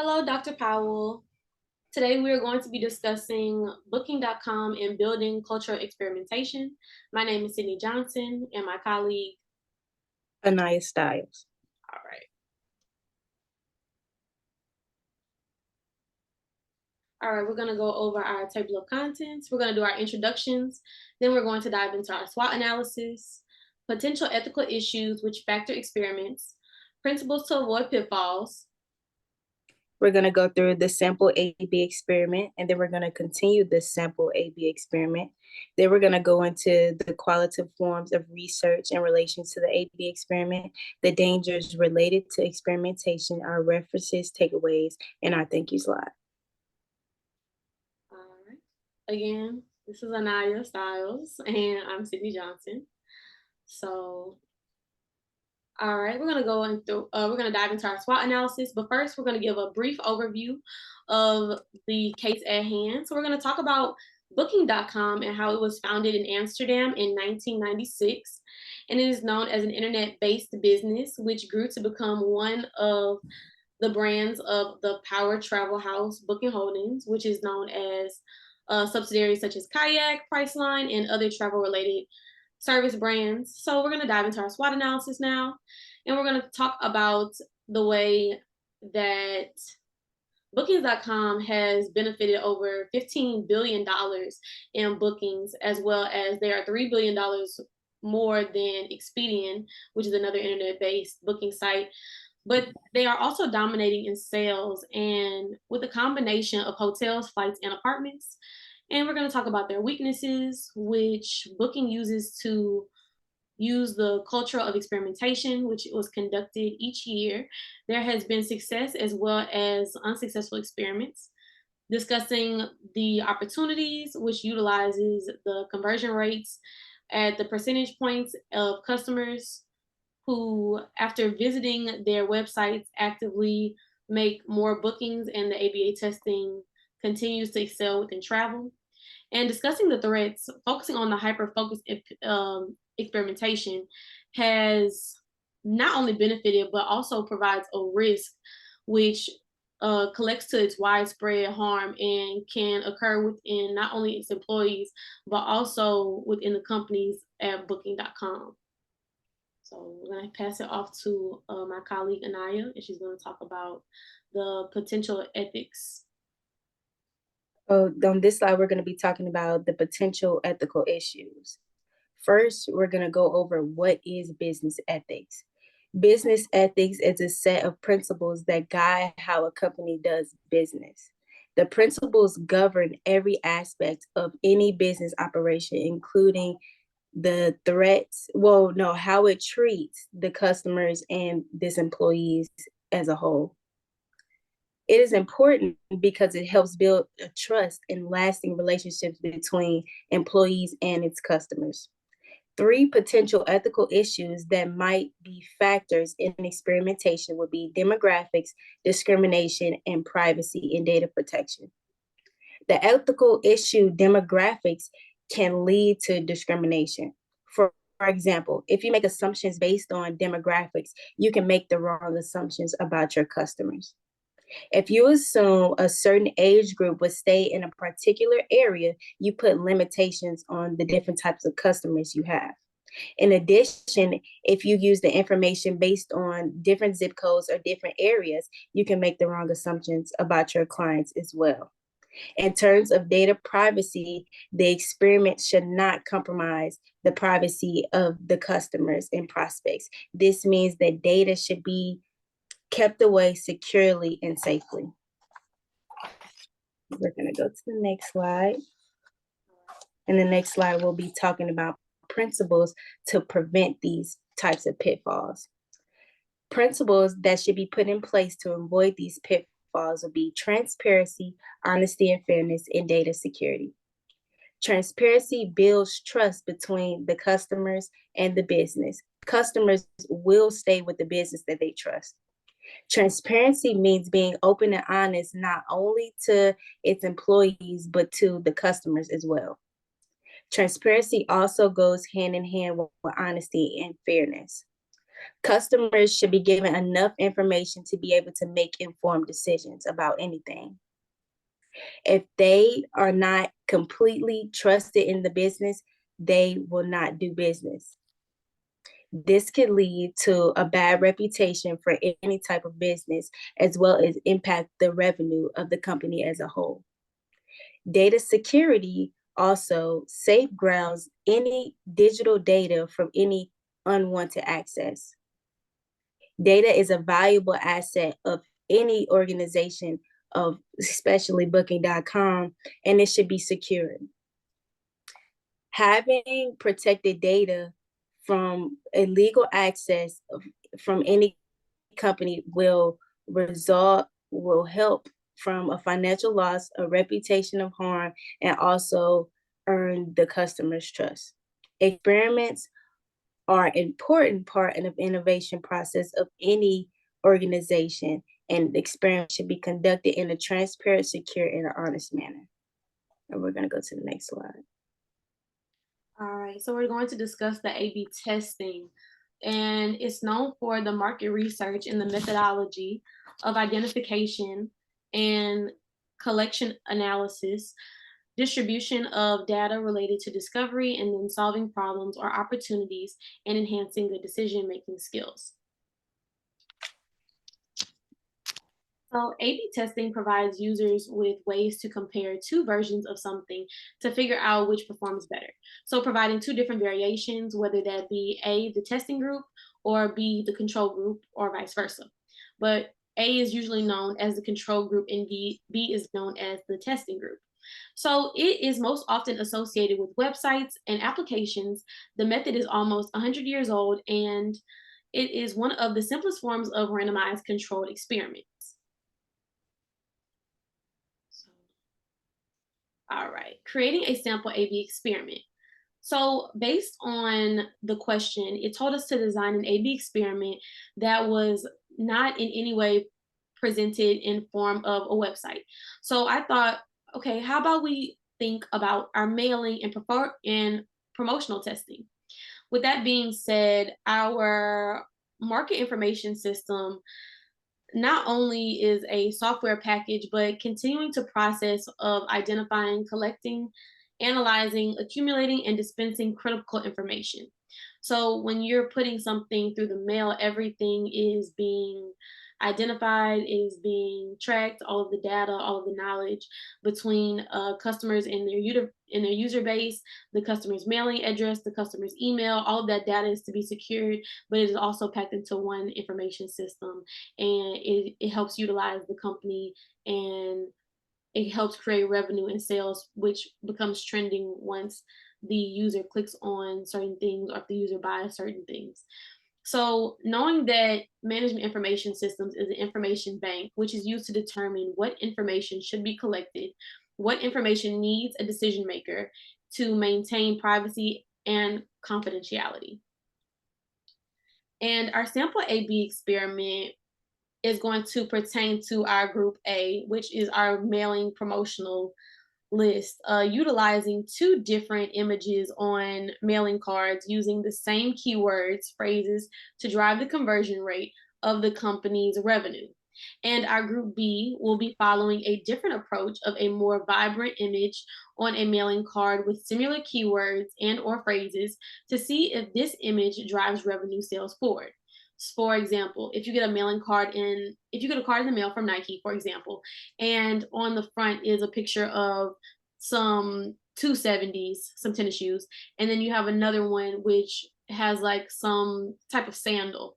Hello, Dr. Powell. Today we are going to be discussing Booking.com and building cultural experimentation. My name is Sydney Johnson and my colleague. Anaya Styles. All right. All right, we're going to go over our table of contents. We're going to do our introductions. Then we're going to dive into our SWOT analysis, potential ethical issues which factor experiments, principles to avoid pitfalls. We're going to go through the sample A-B experiment, and then we're going to continue the sample A-B experiment. Then we're going to go into the qualitative forms of research in relation to the A-B experiment, the dangers related to experimentation, our references, takeaways, and our thank you slide. All right. Again, this is Anaya Styles, and I'm Sydney Johnson. All right, we're gonna dive into our SWOT analysis, but first we're gonna give a brief overview of the case at hand. So we're gonna talk about Booking.com and how it was founded in Amsterdam in 1996, and it is known as an internet-based business which grew to become one of the brands of the Power Travel House Booking Holdings, which is known as subsidiaries such as Kayak, Priceline, and other travel-related service brands. So we're going to dive into our SWOT analysis now, and we're going to talk about the way that Bookings.com has benefited over $15 billion in bookings, as well as there are $3 billion more than Expedia, which is another internet-based booking site. But they are also dominating in sales and with a combination of hotels, flights, and apartments. And we're going to talk about their weaknesses, which Booking uses to use the culture of experimentation, which was conducted each year. There has been success as well as unsuccessful experiments. Discussing the opportunities, which utilizes the conversion rates at the percentage points of customers who, after visiting their websites, actively make more bookings, and the ABA testing continues to excel within travel. And discussing the threats, focusing on the hyper-focused experimentation has not only benefited, but also provides a risk which collects to its widespread harm and can occur within not only its employees, but also within the companies at Booking.com. So we're going to pass it off to my colleague Anaya, and she's going to talk about the potential ethics. On this slide, we're going to be talking about the potential ethical issues. First, we're going to go over what is business ethics. Business ethics is a set of principles that guide how a company does business. The principles govern every aspect of any business operation, including the threats, how it treats the customers and its employees as a whole. It is important because it helps build a trust and lasting relationships between employees and its customers. 3 potential ethical issues that might be factors in experimentation would be demographics, discrimination, and privacy and data protection. The ethical issue demographics can lead to discrimination. For example, if you make assumptions based on demographics, you can make the wrong assumptions about your customers. If you assume a certain age group would stay in a particular area, you put limitations on the different types of customers you have. In addition, if you use the information based on different zip codes or different areas, you can make the wrong assumptions about your clients as well. In terms of data privacy, the experiment should not compromise the privacy of the customers and prospects. This means that data should be kept away securely and safely. We're going to go to the next slide. And the next slide, we'll be talking about principles to prevent these types of pitfalls. Principles that should be put in place to avoid these pitfalls will be transparency, honesty and fairness, and data security. Transparency builds trust between the customers and the business. Customers will stay with the business that they trust. Transparency means being open and honest, not only to its employees, but to the customers as well. Transparency also goes hand in hand with honesty and fairness. Customers should be given enough information to be able to make informed decisions about anything. If they are not completely trusted in the business, they will not do business. This could lead to a bad reputation for any type of business, as well as impact the revenue of the company as a whole. Data security also safeguards any digital data from any unwanted access. Data is a valuable asset of any organization, of especially booking.com, and it should be secured. Having protected data from illegal access from any company will help from a financial loss, a reputation of harm, and also earn the customer's trust. Experiments are an important part of the innovation process of any organization, and experiments should be conducted in a transparent, secure, and an honest manner. And we're going to go to the next slide. All right, so we're going to discuss the A/B testing, and it's known for the market research and the methodology of identification and collection analysis, distribution of data related to discovery, and then solving problems or opportunities and enhancing the decision-making skills. So, A/B testing provides users with ways to compare two versions of something to figure out which performs better. So, providing two different variations, whether that be A, the testing group, or B, the control group, or vice versa. But A is usually known as the control group, and B is known as the testing group. So, it is most often associated with websites and applications. The method is almost 100 years old, and it is one of the simplest forms of randomized controlled experiments. All right, creating a sample A/B experiment. So, based on the question, it told us to design an A/B experiment that was not in any way presented in form of a website. So, I thought, okay, how about we think about our mailing and promotional testing? With that being said, our market information system not only is a software package, but continuing to process of identifying, collecting, analyzing, accumulating, and dispensing critical information. So when you're putting something through the mail, everything is being identified, is being tracked, all of the data, all of the knowledge between customers and their user base, the customer's mailing address, the customer's email, all of that data is to be secured, but it is also packed into one information system, and it helps utilize the company, and it helps create revenue and sales, which becomes trending once the user clicks on certain things or if the user buys certain things. So, knowing that management information systems is an information bank, which is used to determine what information should be collected, what information needs a decision maker to maintain privacy and confidentiality. And our sample A/B experiment is going to pertain to our group A, which is our mailing promotional list, utilizing two different images on mailing cards using the same keywords, phrases to drive the conversion rate of the company's revenue. And our group B will be following a different approach of a more vibrant image on a mailing card with similar keywords and or phrases to see if this image drives revenue sales forward. For example, if you get a card in the mail from Nike, for example, and on the front is a picture of some 270s, some tennis shoes, and then you have another one which has like some type of sandal.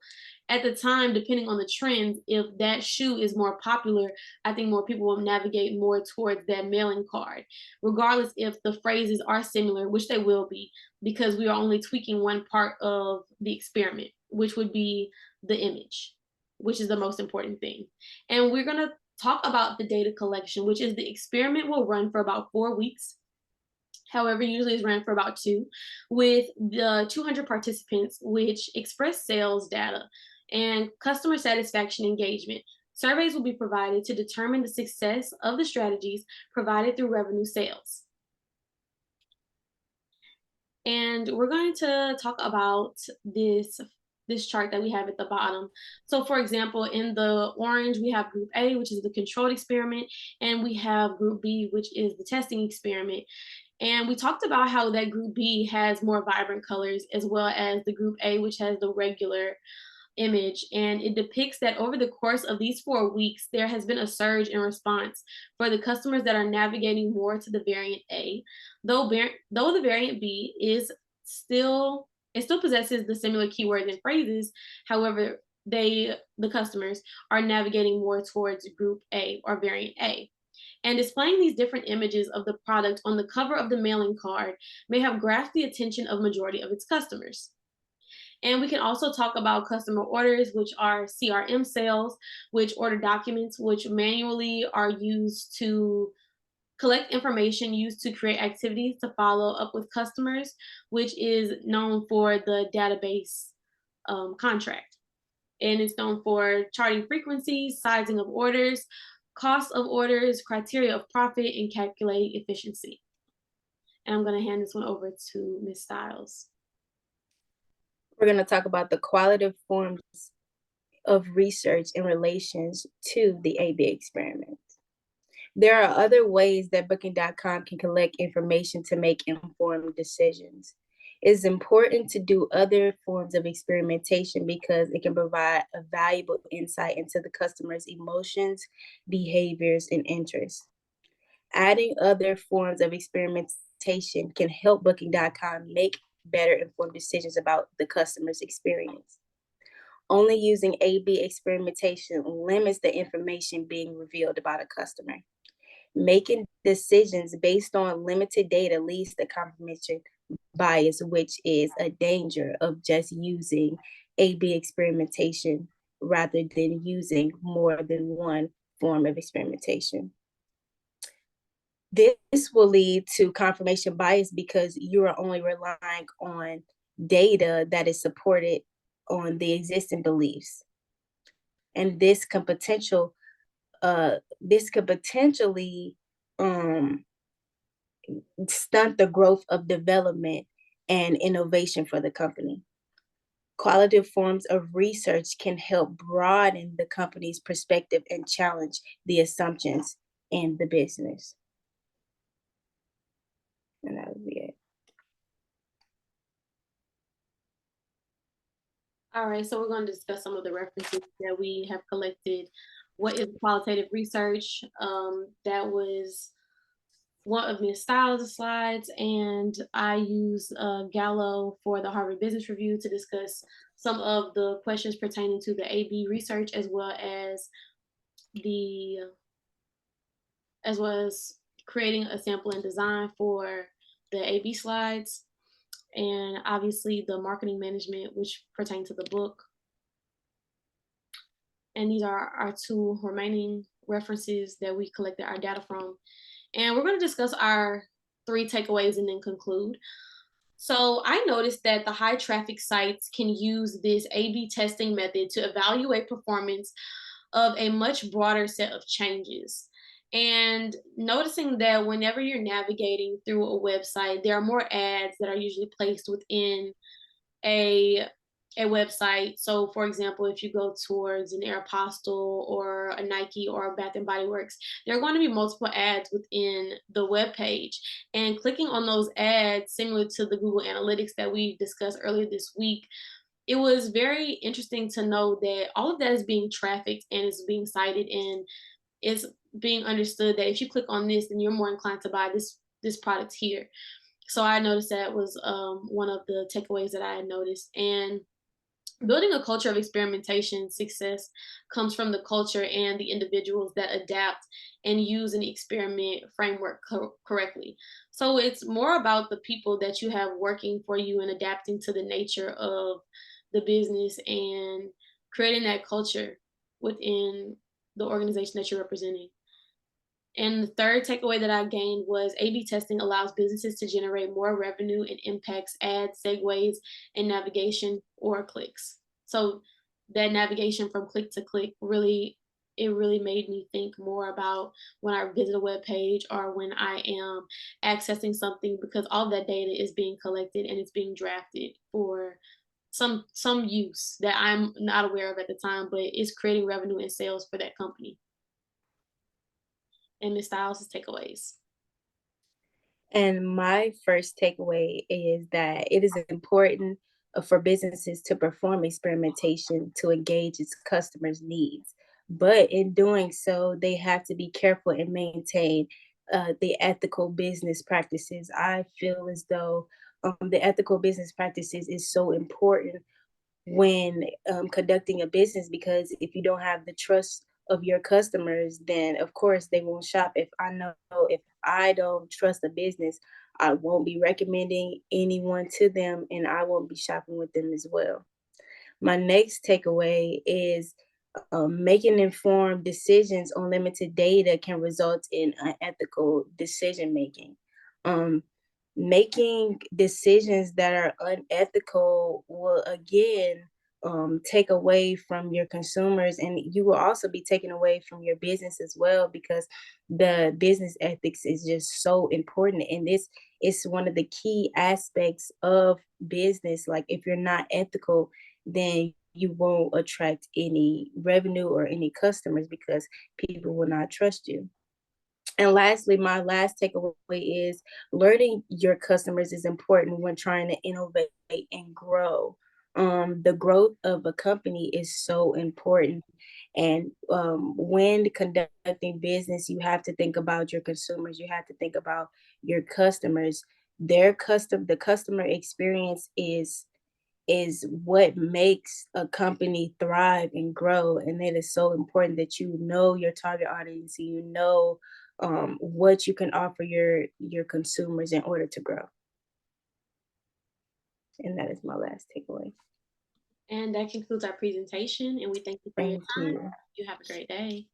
At the time, depending on the trends, if that shoe is more popular, I think more people will navigate more towards that mailing card, regardless if the phrases are similar, which they will be, because we are only tweaking one part of the experiment, which would be the image, which is the most important thing. And we're going to talk about the data collection, which is the experiment will run for about 4 weeks. However, usually is run for about 2, with the 200 participants, which express sales data and customer satisfaction engagement. Surveys will be provided to determine the success of the strategies provided through revenue sales. And we're going to talk about this this chart that we have at the bottom. So for example, in the orange, we have group A, which is the controlled experiment, and we have group B, which is the testing experiment. And we talked about how that group B has more vibrant colors, as well as the group A, which has the regular image. And it depicts that over the course of these 4 weeks, there has been a surge in response for the customers that are navigating more to the variant A. Though the variant B is still, it still possesses the similar keywords and phrases. However, the customers are navigating more towards group A or variant A. And displaying these different images of the product on the cover of the mailing card may have grasped the attention of majority of its customers. And we can also talk about customer orders, which are CRM sales, which order documents, which manually are used to collect information used to create activities to follow up with customers, which is known for the database contract. And it's known for charting frequencies, sizing of orders, cost of orders, criteria of profit, and calculating efficiency. And I'm going to hand this one over to Ms. Stiles. We're going to talk about the qualitative forms of research in relations to the A/B experiment. There are other ways that Booking.com can collect information to make informed decisions. It's important to do other forms of experimentation because it can provide a valuable insight into the customer's emotions, behaviors, and interests. Adding other forms of experimentation can help Booking.com make better informed decisions about the customer's experience. Only using A/B experimentation limits the information being revealed about a customer. Making decisions based on limited data leads to confirmation bias, which is a danger of just using A/B experimentation rather than using more than one form of experimentation. This will lead to confirmation bias because you are only relying on data that is supported on the existing beliefs. And this could potentially stunt the growth of development and innovation for the company. Qualitative forms of research can help broaden the company's perspective and challenge the assumptions in the business. And that would be it. All right, so we're going to discuss some of the references that we have collected. What is qualitative research? That was one of Ms. Stiles' slides, and I use Gallo for the Harvard Business Review to discuss some of the questions pertaining to the A/B research, as well as creating a sample and design for the A/B slides, and obviously the marketing management, which pertain to the book. And these are our two remaining references that we collected our data from. And we're going to discuss our 3 takeaways and then conclude. So I noticed that the high traffic sites can use this A/B testing method to evaluate performance of a much broader set of changes. And noticing that whenever you're navigating through a website, there are more ads that are usually placed within a website. So for example, if you go towards an Aeropostale or a Nike or a Bath and Body Works, there are going to be multiple ads within the web page. And clicking on those ads, similar to the Google Analytics that we discussed earlier this week, it was very interesting to know that all of that is being trafficked and is being cited, and it's being understood that if you click on this, then you're more inclined to buy this product here. So I noticed that was one of the takeaways that I had noticed. And building a culture of experimentation success comes from the culture and the individuals that adapt and use an experiment framework correctly. So it's more about the people that you have working for you and adapting to the nature of the business and creating that culture within the organization that you're representing. And the third takeaway that I gained was A/B testing allows businesses to generate more revenue and impacts ads, segues, and navigation or clicks. So that navigation from click to click really made me think more about when I visit a web page or when I am accessing something, because all that data is being collected and it's being drafted for some use that I'm not aware of at the time, but it's creating revenue and sales for that company. And Miss Styles' takeaways. And my first takeaway is that it is important for businesses to perform experimentation to engage its customers' needs. But in doing so, they have to be careful and maintain the ethical business practices. I feel as though the ethical business practices is so important when conducting a business, because if you don't have the trust of your customers, then of course they won't shop. If I don't trust a business, I won't be recommending anyone to them, and I won't be shopping with them as well. My next takeaway is making informed decisions on limited data can result in unethical decision making. Um, Making decisions that are unethical will again take away from your consumers, and you will also be taken away from your business as well, because the business ethics is just so important, and this is one of the key aspects of business. Like if you're not ethical, then you won't attract any revenue or any customers because people will not trust you. And lastly, my last takeaway is learning your customers is important when trying to innovate and grow. The growth of a company is so important. And when conducting business, you have to think about your consumers, you have to think about your customers. The customer experience is what makes a company thrive and grow. And it is so important that you know your target audience, you know what you can offer your consumers in order to grow. And that is my last takeaway. And that concludes our presentation, and we thank you for your Thank time. you. You have a great day.